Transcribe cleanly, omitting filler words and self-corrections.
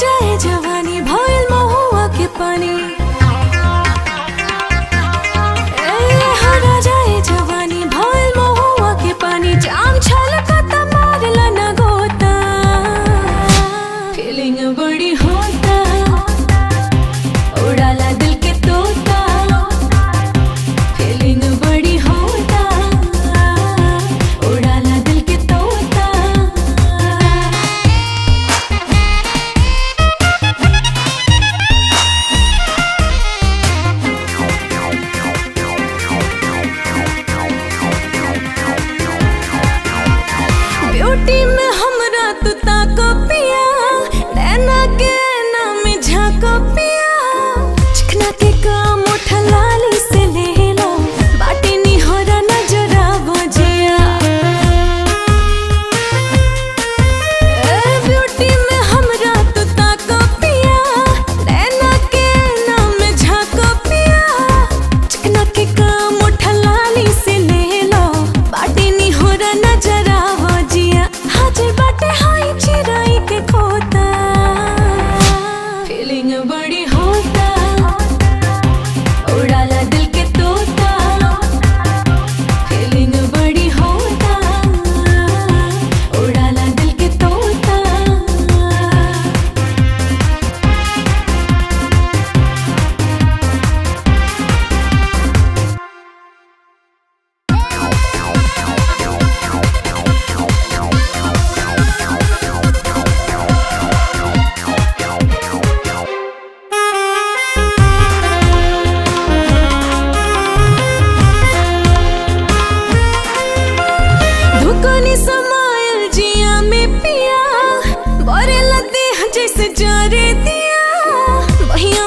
जाए जवानी भइल महुआ के पानी हरा जाए जवानी भइल महुआ के पानी जाम छलकता मारला न गोता फीलिंग बड़ी होता उड़ाला दिल के तोता फीलिंग बड़ी होता उड़ाला दिल के तोता ब्यूटी में हमरा तू ताको पिया नैना के नाम झाको पिया चिकना के काम उठा लाली से ले लो बाटी नी होरा नजरा बजिया ब्यूटी में हमरा तू ताको पिया नैना के नाम झाको पिया चिकना के काम उठा लाली से ले लो बाटी नी होरा नजरा बजिया हाजिर बाटे हाई चिराई के खोता फीलिंग बड़ी होता उड़ाला दिल के तोता फीलिंग बड़ी होता उड़ाला दिल के तोता धुकनी समायल जिया में पिया बरे लते जैसे जरे दिया बहिया